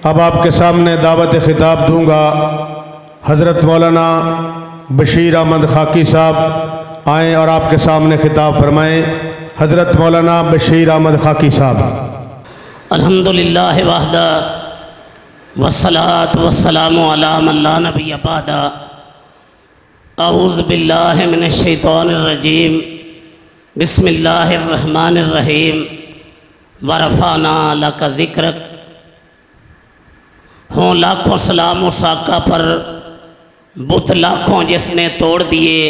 अब आपके सामने दावत खिताब दूंगा हज़रत मौलाना बशीर अहमद खाकी साहब आएँ और आपके सामने खिताब फरमाएँ। हज़रत मौलाना बशीर अहमद खाकी साहब। अल्हम्दुलिल्लाह वहदा वस्सलातु वस्सलामु अला मन ला नबिय्य बअदा। अऊज़ु बिल्लाहि मिनश शैतानिर रजीम। बिस्मिल्लाहिर रहमानिर रहीम। व रफ़अना लका ज़िक्रक। हों लाखों सलाम उस आका पर, बुत लाखों जिसने तोड़ दिए,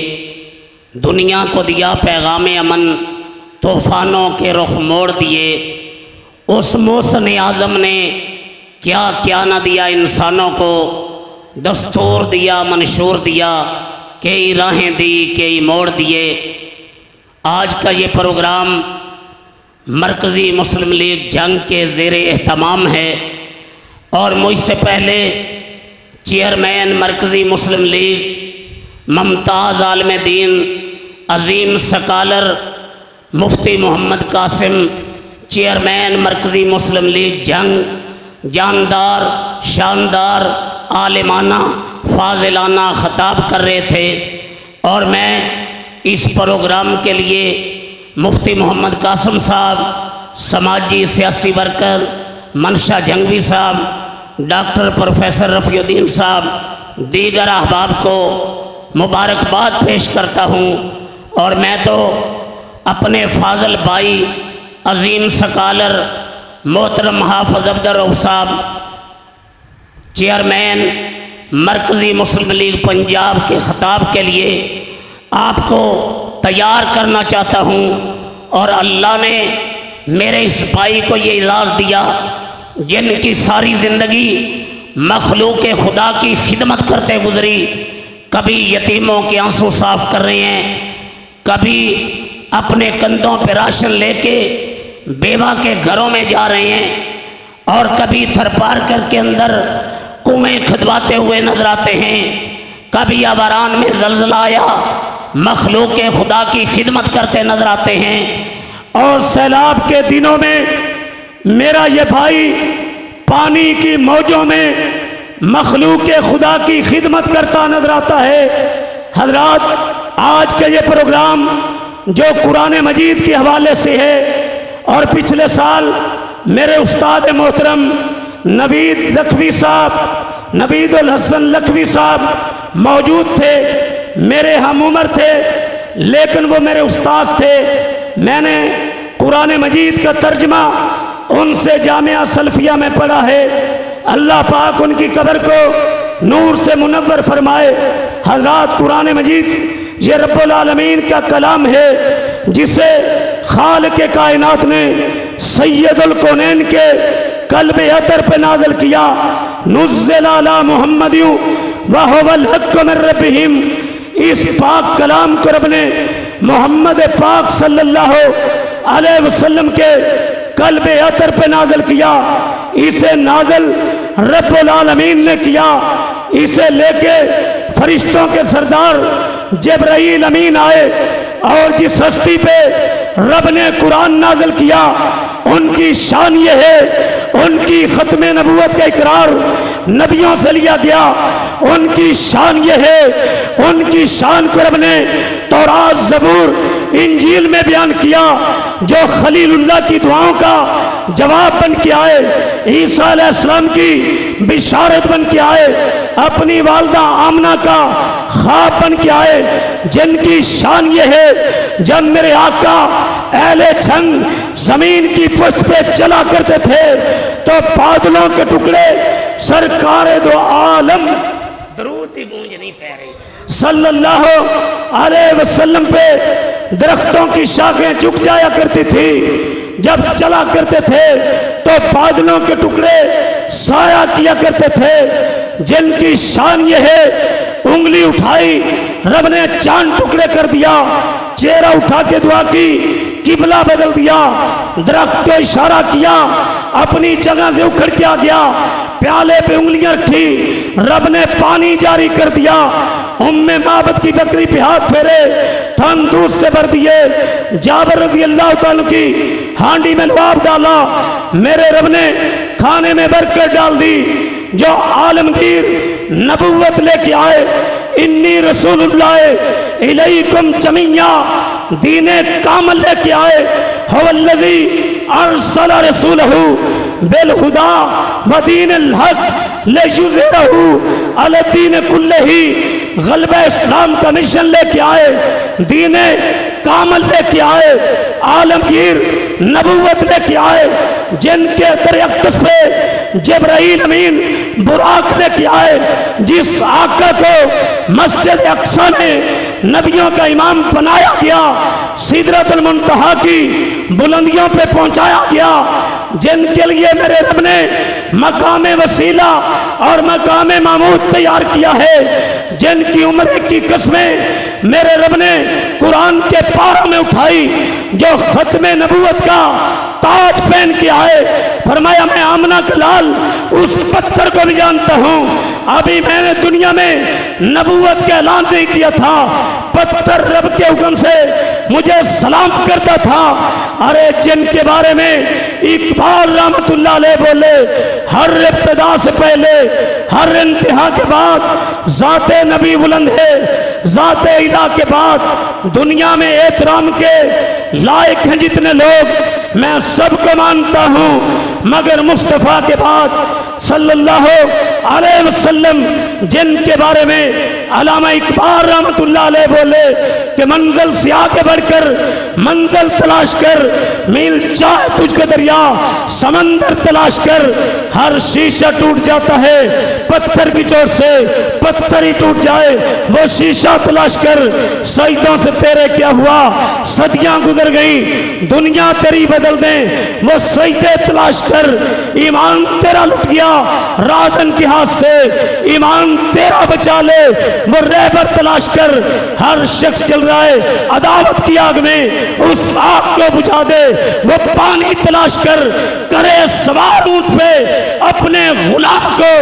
दुनिया को दिया पैगाम अमन, तूफ़ानों के रुख मोड़ दिए। उस मोहसिन आज़म ने क्या क्या न दिया इंसानों को, दस्तूर दिया, मंशूर दिया, कई राहें दी, कई मोड़ दिए। आज का ये प्रोग्राम मरकज़ी मुस्लिम लीग जंग के ज़ेर एहतमाम है और मुझसे पहले चेयरमैन मरकज़ी मुस्लिम लीग मुमताज़ आलिम दीन अज़ीम स्कॉलर मुफ्ती मोहम्मद कासिम, चेयरमैन मरकज़ी मुस्लिम लीग जंग, जानदार शानदार आलिमाना फाजिलाना ख़ताब कर रहे थे और मैं इस प्रोग्राम के लिए मुफ्ती मोहम्मद कासिम साहब, समाजी सियासी वर्कर मनशा जंगवी साहब, डॉक्टर प्रोफेसर रफ़ीउद्दीन साहब, दीगर अहबाब को मुबारकबाद पेश करता हूँ। और मैं तो अपने फाजल भाई अज़ीम स्कॉलर मोहतरम हाफ़िज़ अब्दुर रऊफ़ साहब, चेयरमैन मरकज़ी मुस्लिम लीग पंजाब के ख़िताब के लिए आपको तैयार करना चाहता हूँ। और अल्लाह ने मेरे इस भाई को ये इजाज़ दिया जिनकी सारी ज़िंदगी मखलूक खुदा की खिदमत करते गुजरी। कभी यतीमों के आंसू साफ़ कर रहे हैं, कभी अपने कंधों पर राशन लेके बेवा के घरों में जा रहे हैं और कभी थरपारकर के अंदर कुएँ खुदवाते हुए नजर आते हैं। कभी अवारान में ज़लज़ला आया, मखलूक खुदा की खिदमत करते नजर आते हैं। और सैलाब के दिनों में मेरा ये भाई पानी की मौजों में मखलूक खुदा की खिदमत करता नजर आता है। हजरात, आज का ये प्रोग्राम जो कुरान मजीद के हवाले से है और पिछले साल मेरे उस्ताद मोहतरम नवीद लखवी साहब, नवीदुल हसन लखवी साहब मौजूद थे, मेरे हम उम्र थे लेकिन वो मेरे उस्ताद थे। मैंने कुरान मजीद का तर्जमा उनसे जामिया सल्फिया में पढ़ा है। अल्लाह पाक उनकी कब्र को नूर से मुनव्वर फरमाए। हज़रात, कुरान मजीद ये रब्बुल आलमीन का कलाम है जिसे खालिक के कायनात ने सैयदुल कौनैन के कल्बे अतर पे नाज़िल किया। नुज़्ज़िल अला मुहम्मदिन व हुवल हक़्क़ु मिन रब्बिहिम। इस पाक कलाम को रब ने मोहम्मद पाक सल्लल्लाहु अलैहि वसल्लम के कल्बे अतर पे नाज़िल किया। इसे नाज़िल रब्बुल आलमीन ने किया। इसे लेके फरिश्तों के सरदार जिब्राईल अमीन आए और जिस हस्ती पे रब ने कुरान नाज़िल किया उनकी शान ये है, उनकी ख़त्म नबूवत का इकरार नबियों से लिया गया। उनकी शान ये है, उनकी शान को रब ने तौरात, ज़बूर, इंजील में बयान किया जो खलीलुल्लाह की दुआओं का जवाब बन के आए, ईसा अलैहिस्सलाम की बिशारत बन के आए, अपनी वालदा आमना का ख्वाब बन के आए। जिनकी शान ये है, जब मेरे आका अहले छंग जमीन की पुष्ट पे चला करते थे तो बादलों के टुकड़े सरकार दो आलम दरूद की गूंज नहीं पै रही सल्लल्लाहु अलैहि वसल्लम पे दरख्तों की शाखें झुक जाया करती थी। जब चला करते थे तो बादलों के टुकड़े साया किया करते थे। जिनकी शान ये है, उंगली उठाई रब ने चांद टुकड़े कर दिया, चेहरा उठा के दुआ की, किबला बदल दिया, दरख्त को इशारा किया, अपनी जगह से उखड़ के आ गया, प्याले पे उंगलियां रखी, रब ने पानी जारी कर दिया, उम्मे माबद की बकरी पे हाथ फेरे, थन दूध से भर दिए, जाबर रजी अल्लाह तआला की हांडी में लुआब डाला, मेरे रब ने खाने में बरकत डाल दी। जो आलमगीर नबूवत लेके आए, इन्नी रसूलुल्लाह इलैकुम जमीया, दीने कामल लेके आए। हुवल्लज़ी अरसला रसूलहू बिल हुदा व दीनिल हक लियुज़हिरहू अला दीन कुल्लिही, गलबा इस्लाम का मिशन लेके आए, दीने कामल लेके आए, आलमगीर नबूवत लेके आए, जिनके तरक्स पे जिब्राईल अमीन बुराक लेके आए, जिस आका को मस्जिद अक्सा में नबियों का इमाम बनाया गया, सिदरतुल मुंतहा की बुलंदियों पे पहुंचाया गया, जिनके लिए मेरे रब ने मकाम वसीला और मकाम महमूद तैयार किया है, जिनकी उम्र की कस्में मेरे रब ने कुरान के पारों में उठाई, जो खत्मे नबूवत का ताज पहन के आए। फरमाया मैं आमना का लाल उस पत्थर को भी जानता हूँ, अभी मैंने दुनिया में नबूवत का ऐलान नहीं किया था, पत्थर रब के हुक्म से मुझे सलाम करता था। अरे जिनके बारे में इकबाल रहमतुल्लाह अलैह बोले, हर इब्तिदा से पहले हर इंतहा के बाद ज़ाते नबी बुलंद है, ज़ाते इला के बाद दुनिया में एहतराम के लायक हैं जितने लोग, मैं सबको मानता हूँ, मगर मुस्तफ़ा के बाद सल्लल्लाहु अलैहि वसल्लम जिनके बारे में अल्लामा इकबाल रहमतुल्लाह अलैह बोले कि मंजिल से आगे बढ़कर मंजिल तलाश कर, मील चाहे तुझको दरिया समंदर तलाश कर, हर शीशा टूट जाता है पत्थर की चोट से, पत्थर ही टूट जाए वो शीशा तलाश कर, सजदों से तेरे क्या हुआ, सदियां गुजर गई, दुनिया तेरी बदल दे वो सजदे तलाश कर, ईमान तेरा लुट गया राजन के हाथ से, ईमान तेरा बचा ले वो रहबर तलाश कर, हर शख्स चल रहा है अदावत की आग में, उस आग को बुझा दे वो पानी तलाश कर, करे सवार ऊंट पे अपने गुलाम को,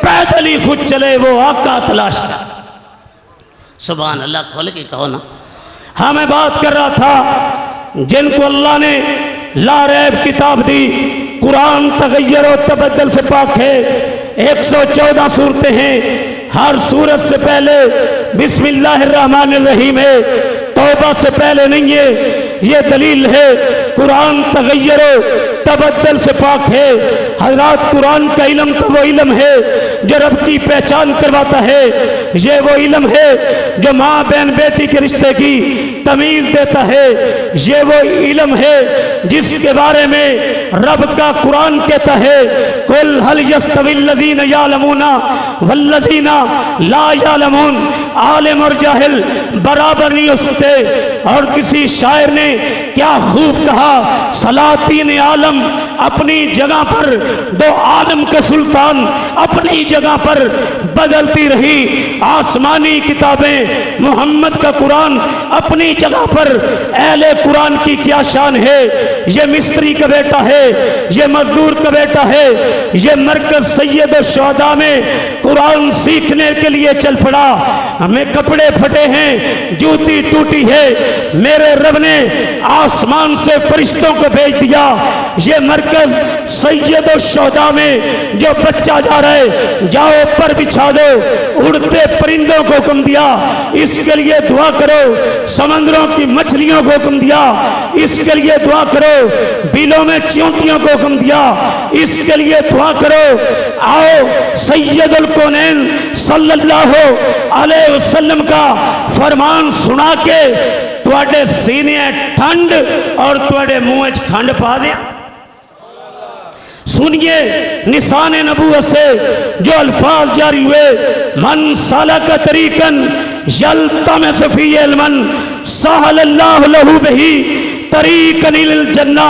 पैदल ही खुद चले वो आका तलाश कर। सुभान अल्लाह, खोल के कहो ना। हाँ मैं बात कर रहा था जिनको अल्लाह ने लारैब किताब दी, कुरान तगय्युर और तबद्दुल से पाक है, 114 सूरतें हैं, हर सूरत से पहले बिस्मिल्लाहिर्रहमानिर्रहीम है, तौबा से पहले नहीं है, ये दलील है कुरान तगय्युर तबद्दुल से पाक है। हज़रात कुरान का इल्म तो वो इल्म है जो रब की पहचान करवाता है, ये वो इल्म है जो माँ बहन बेटी के रिश्ते की तमीज़ देता है, ये वो इल्म है जिसके बारे में रब का कुरान कहता है, कुल हल यस्तविल्लज़ीना यालमूना वल्लज़ीना ला यालमून, आलिम और जाहिल बराबर नहीं हो सकते। और किसी शायर ने क्या खूब कहा, सलातीन आलम अपनी जगह पर, दो आलम के सुल्तान अपनी जगह पर बदलती रही, आसमानी किताबें मोहम्मद का कुरान अपनी जगह पर, अहले कुरान की क्या शान है, ये मिस्त्री का बेटा है, ये मजदूर का बेटा है, ये मरकज सैयद शुहदा में कुरान सीखने के लिए चल पड़ा, हमें कपड़े फटे हैं, जूती टूटी है, मेरे रब ने आसमान से फरिश्तों को भेज दिया, ये मरकज सैयद शुहदा में जो बच्चा जा रहा है, जाओ पर बिछा दो, उड़ते परिंदों को हुक्म दिया, इसके लिए दुआ करो, समंदरों की मछलियों को हुक्म दिया, इसके लिए दुआ करो, बिलों में चींटियों को हुक्म दिया, इसके लिए दुआ करो। आओ सैयदुल कौनैन सल्लल्लाहु अलैहि वसल्लम का फरमान सुना के तुहाडे सीने ठंड और तुहाडे मुंह च खंड पा दिया। सुनिए निशान नबूवत से जो अल्फाज जारी हुए, मन सालक तरीकन यल्तमिस फीही इल्मन सहलल्लाहु लहू बिही तरीकन इलल जन्ना,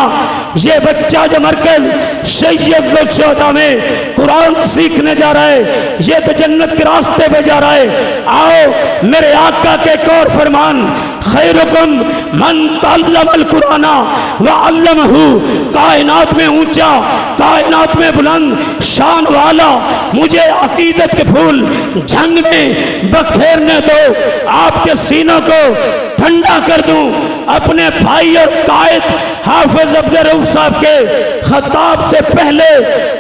ये बच्चा जो मरकज सैयद शुहदा में कुरान सीखने जा रहा है, ये तो जन्नत के रास्ते पे जा रहा है। आओ मेरे आका के एक और फरमान, खैरुकुम मन तअल्लमल कुराना व अल्लमहू, कायनात में ऊंचा, कायनात में बुलंद शान वाला मुझे अकीदत के फूल झंग में बखेरने दो, आपके सीनों को ठंडा कर दूं, अपने भाई और कायद हाफिज अफजल रऊफ साहब के खताब से पहले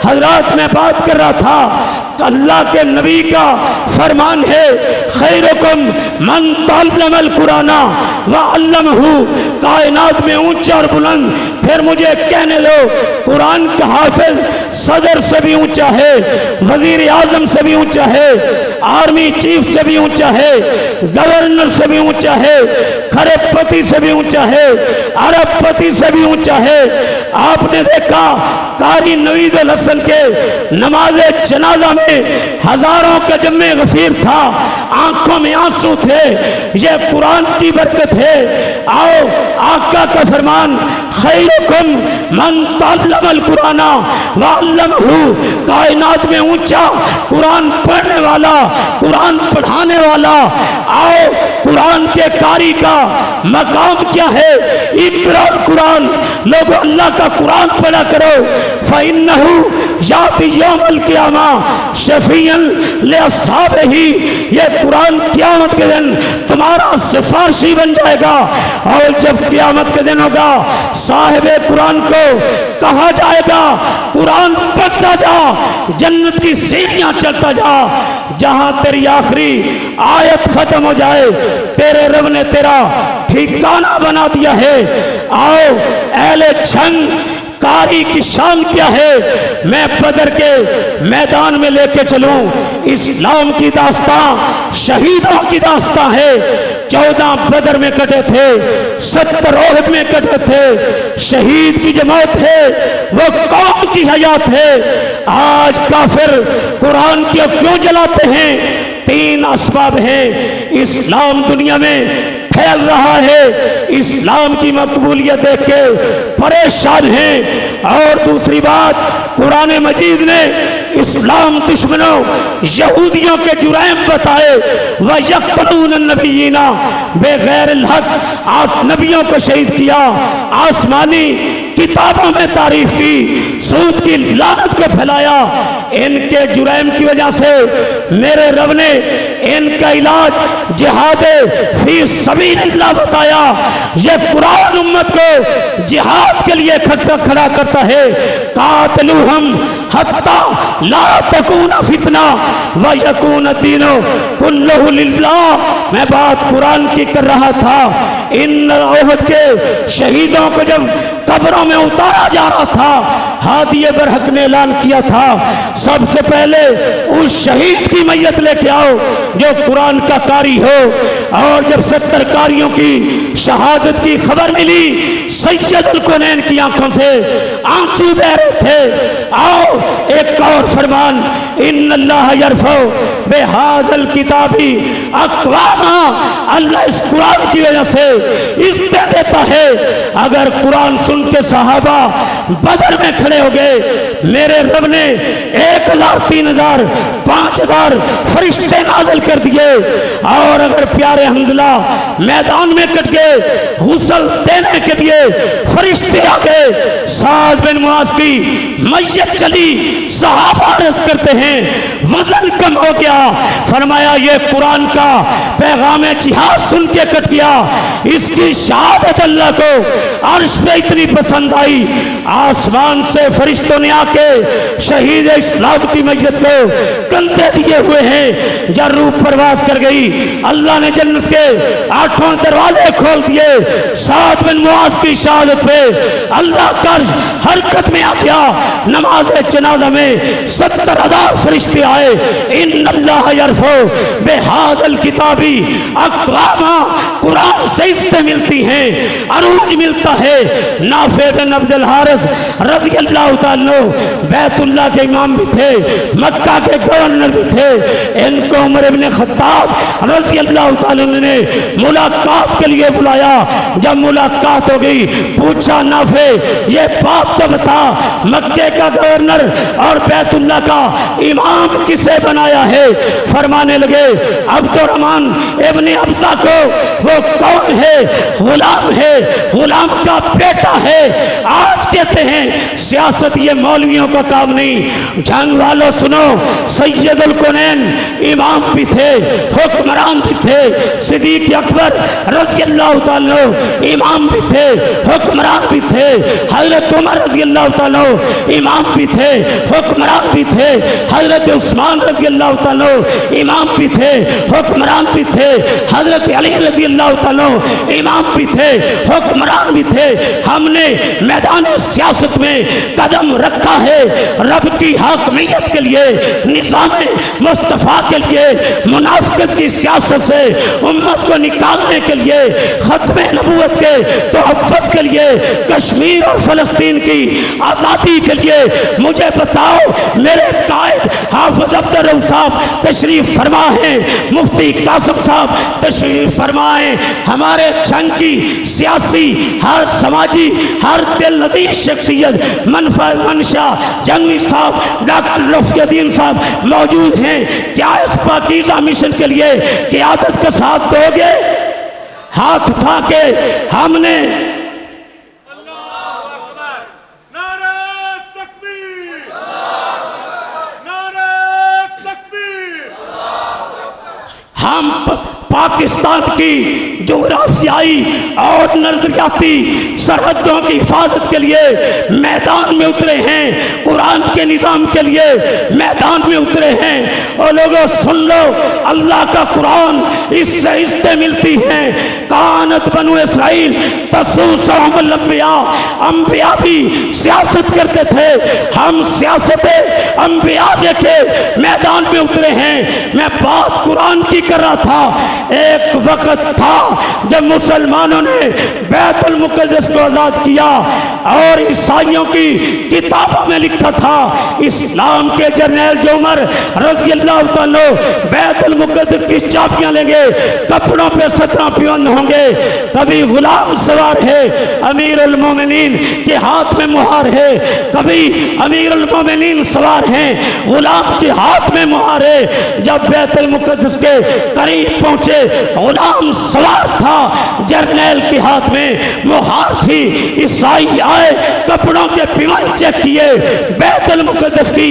हजरात में बात कर रहा था, अल्लाह के नबी का फरमान है, खैरुकुम मन तअल्लमल कुराना व अल्लमहु। कायनात में ऊंचा और बुलंद, फिर मुझे कहने दो, कुरान का हाफिज सदर से भी ऊंचा है, वजीर आजम से भी ऊंचा है, आर्मी चीफ से भी ऊंचा है, गवर्नर से भी ऊंचा है, खरबपति से भी ऊंचा है, अरबपति से भी ऊंचा है। आपने देखा कारी नवीद अल हसन के नमाजे जनाजा में हजारों का जम्मे गफीर था, आंखों में आंसू थे, ये कुरान की बरकत है। आओ आका का फरमान, खैरुकुम मन तअल्लमल कुराना व अल्लमहु। कायनात में ऊंचा कुरान पढ़ने वाला, कुरान पढ़ाने वाला। आओ कुरान के कारी का मकाम क्या है? इक़रा कुरान, लोग अल्लाह का कुरान पढ़ा करो। फ़इन्नहु याति यौमल क़ियामा शफ़ीअन लिअस्हाबिही। ये कुरान क़यामत के दिन तुम्हारा सिफारशी बन जाएगा। और जब क़यामत के दिन होगा, साहिबे कुरान को कहा जाएगा, कुरान पढ़ता जा, जन्नत की सीढ़ियां चलता जा, जहां तेरी आखिरी आयत खत्म हो जाए, तेरे रब ने तेरा ठिकाना बना दिया है। आओ अहले जंग कारी की शान क्या है, मैं बदर के मैदान में लेके चलूं। इस्लाम की दास्तां शहीदों की दास्तां है। 14 बदर में कटे थे, 70 ओहद में कटे थे। शहीद की जमात है, वो कौम की हयात है। आज काफिर कुरान को क्यों जलाते हैं? 3 असबाब हैं। इस्लाम दुनिया में फैल रहा है, इस्लाम की मकबूलियत देख के परेशान हैं। और दूसरी बात, कुरान मजीद ने इस्लाम दुश्मनों यहूदियों के जुराइम बताए। व यक़तलून नबिय्यीना बेगैरिल हक़, आज नबियों को शहीद किया, आसमानी किताबों में तारीफ की, सूद की लानत को फैलाया। इनके जुराइम की वजह से मेरे रब ने इनका इलाज जिहाद फी सबीलिल्लाह बताया। ये कुरान उम्मत को जिहाद के लिए खड़ा करता है। कातिलूहुम हत्ता ला तकूना फितना व यकून दीनु कुल्लुहु लिल्लाह। मैं बात कुरान की कर रहा था। इन ओहद के शहीदों को जब कब्रों में उतारा जा रहा था, हादी बरहक ने ऐलान किया था, सबसे पहले उस शहीद की मैयत लेके आओ जो कुरान का कारी हो। और जब 70 कारियों की शहादत की खबर मिली, सैयदुल कौनैन की आंखों से आंसू बह रहे थे। आओ एक और फरमान, इन्नल्लाह यरफउ बिहाज़ल किताबी अक़वामा। अल्लाह इस कुरान की वजह से इज़्ज़त देता है। अगर कुरान सुन के सहाबा बदर में खड़े हो गए, मेरे रब ने 1000, 3000, 5000 फरिश्ते नाज़िल कर दिए। और अगर प्यारे हंज़ला मैदान में कट गए, गुस्ल देने के लिए फरिश्ते आ गए। साद बिन मुआज़ की मैयत चली, सहाबा अर्ज़ करते हैं वजन कम हो गया। फरमाया ये कुरान का पैगाम जिहाद सुन के कट गया। इसकी शहादत अल्लाह को अर्श पे इतनी पसंद आई, आसमान से फरिश्तों ने आके शहीद इस्लाम की मैयत को कंधे दिए हुए हैं। जब रूह परवाज कर गई, अल्लाह ने जन्नत के 8 दरवाजे खोल दिए। साद बिन मुआज़ की शहादत पे अल्लाह का हरकत में आ गया। नमाज जनाजा में 70,000 फरिश्ते आए। इन्नल्लाह यरफउ बिहाज़ल किताबी अक़वामा। कुरान से इज़्ज़त मिलती हैं, अरूज मिलता है। नाफे बिन अब्दुल हारिस रज़ी अल्लाह तआला बैतुल्लाह के इमाम भी थे, मक्का के गवर्नर भी थे। इनको उमर इब्न खत्ताब रज़ी अल्लाह तआला ने मुलाकात के लिए बुलाया। जब मुलाकात हो गई, पूछा नाफे ये बात तो बता, मक्के का गवर्नर और बैतुल्लाह का इमाम किसे बनाया है। फरमाने लगे अब्दुर्रहमान इब्ने अब्सा को वो कौन है? गुलाम है, गुलाम का बेटा है। आज कहते हैं सियासत ये मौलवियों का काम नहीं। जंग वालों सुनो, सैयदुल कौनैन इमाम भी थे, हुक्मरान भी थे। सिद्दीक अकबर रज़ी अल्लाह ताला इमाम भी थे, हुक्मरान भी थे। हजरत उमर रज़ी अल्लाह ताला इमाम भी थे, हुक्मरान भी थे। हजरत उस्मान रज़ी अल्लाह ताला इमाम भी थे, हुक्मरान भी थे। हजरत अली रज़ी अल्लाह ताला इमाम भी थे, हुक्मरान भी थे। हमने मैदान सियासत में कदम रखा है रब की हाकमियत के लिए, निज़ाम मुस्तफ़ा के लिए, मुनाफिकत की सियासत से उम्मत को निकालने के लिए, खत्मे नबूवत के तोहफ़्फ़ुज़ के लिए, कश्मीर और फ़लस्तीन की आज़ादी के लिए। मुझे बताओ, मेरे कायद हाफ़िज़ अब्दुर रऊफ़ साहब तशरीफ़ फरमा है, मुफ्ती कासिम साहब तशरीफ़ फरमाएँ। हमारे जंग की सियासी, हर समाजी, हर दिल नज़ीर शख्सियत मनशा जंगवी साहब डॉक्टर रफ़ीउद्दीन साहब मौजूद हैं। क्या इस पाकीज़ा मिशन के लिए क़यादत का साथ दोगे? हाथ उठा के हमने हम पाकिस्तान की जोग्राफियाई और नजरियाती सरहदों की हिफाजत के लिए मैदान में उतरे हैं, कुरान के निज़ाम के लिए मैदान में उतरे हैं। और लोगों सुन लो, अल्लाह का कुरान, इससे इज्जतें मिलती हैं। कानत बनु इसराइल तसूसहुमुल अंबिया, अंबिया भी सियासत करते थे। हम सियासत अंबिया देखे मैदान में उतरे हैं। मैं बात कुरान की कर रहा था। एक वक्त था जब मुसलमानों ने बैतुल मुक़द्दस को आज़ाद किया और ईसाइयों की किताबों में लिखा था इस्लाम के जर्नैल जो उमर रज़ी अल्लाह ताला बैतुल मुक़द्दस की चाबियां लेंगे, कपड़ों पे 17 पिबंद होंगे। कभी गुलाम सवार है, अमीरुल मोमिनीन के हाथ में मुहार है। कभी अमीरुल मोमिनीन सवार हैं, गुलाम के हाथ में मुहार है। जब बैतुल मुक़द्दस के करीब पहुंचे, गुलाम सवार था, जर्नैल के हाथ में मुहार थी। ईसाई आए, कपड़ों के पिबंद चेक किए, बैतुल मुक़द्दस की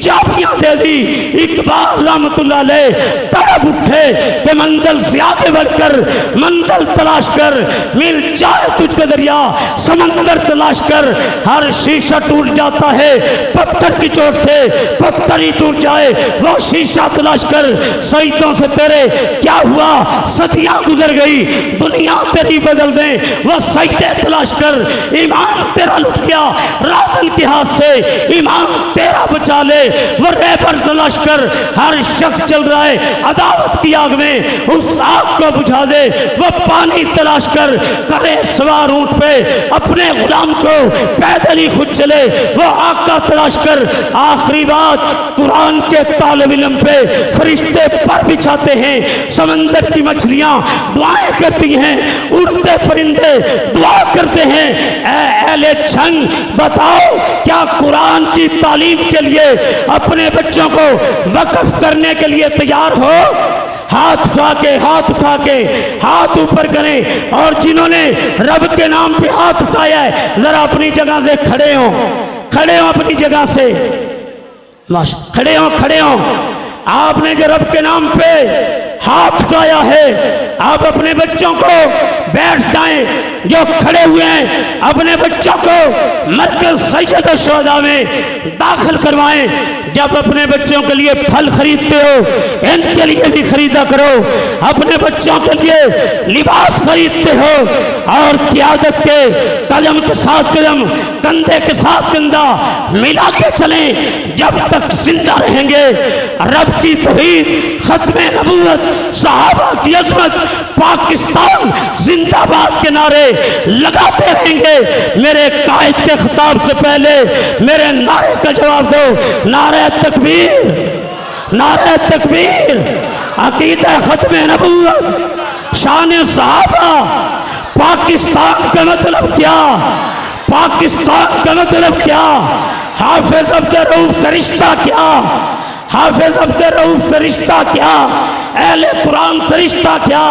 चाबियां दे दी। इकबाल रहमतुल्लाह अलैह तड़प उठे कि मंजिल से आगे बढ़कर मंजिल तलाश कर, मिल जाए तुझको दरिया समंदर तलाश कर। हर शीशा टूट जाता है पत्थर की चोट से, पत्थर ही टूट जाए वो शीशा तलाश कर। शहीदों से तेरे क्या हुआ, सदियां गुजर गई, दुनिया तेरी बदल दे वो सजदे तलाश कर। ईमान तेरा लुट गया राजन के हाथ से, ईमान तेरा बचा ले वो रहबर तलाश कर। हर शख्स चल रहा है अदावत की आग में, उस आग को बुझा दे वो पानी तलाश कर। करे सवार ऊंट पे अपने गुलाम को, पैदल ही खुद चले वो आका तलाश कर। आखिरी बात, कुरान के तालिब इल्म पे फरिश्ते पर बिछाते हैं, समंदर की मछलियां दुआएं करती हैं, उड़ते परिंदे दुआ करते हैं। अहले जंग बताओ, क्या कुरान की तालीम के लिए अपने बच्चों को वक्फ करने के लिए तैयार हो? हाथ उठा के, हाथ उठा के, हाथ ऊपर करें। और जिन्होंने रब के नाम पे हाथ उठाया है, जरा अपनी जगह से खड़े हो, खड़े हो अपनी जगह से, खड़े हो, खड़े हो। आपने जो रब के नाम पे हाथ उठाया है, आप अपने बच्चों को बैठ जाएं, जो खड़े हुए हैं अपने बच्चों को मरकज़ सैयद शुहदा में दाखिल करवाएं। जब अपने बच्चों के लिए फल खरीदते हो, इनके लिए भी खरीदा करो। अपने बच्चों के लिए लिबास खरीदते हो और क़यादत के कदम के साथ कदम, कंधे के साथ कंधा मिला के चलें। जब तक जिंदा रहेंगे रब की तौहीद, खत्मे नबूवत, सहाबा की अज़मत, पाकिस्तान जिंदाबाद के नारे लगाते रहेंगे। मेरे कायद के खिताब से पहले मेरे नारे का जवाब दो। नारे तकबीर, नारे तकबीर, अकीदा खत्मे नबूवत, शान सहाबा। पाकिस्तान का मतलब क्या? पाकिस्तान का मतलब क्या? हाफिज अब्दुल रऊफ से रिश्ता क्या, हाफिज अब्दुल रऊफ से रिश्ता क्या, अहले कुरान से रिश्ता क्या।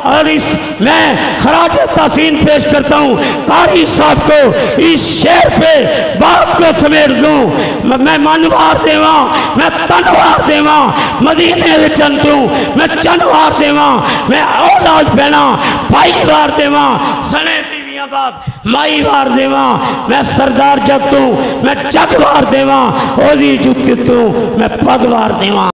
और इस मैं खराज तहसीन पेश करता हूँ कारी साहब को, इस शेर पे बात को समेट दूँ। मैं मनवार देवा, मैं तनवार देवा, मदीने में चंतू मैं चनवार देवा, मैं औलाद बहना भाई वार देवा, सने बीवियां बाप माई वार देवा, मैं सरदार जग तू मैं जग वार देवा, ओदी जुत्ती तू मैं पग वार देवा।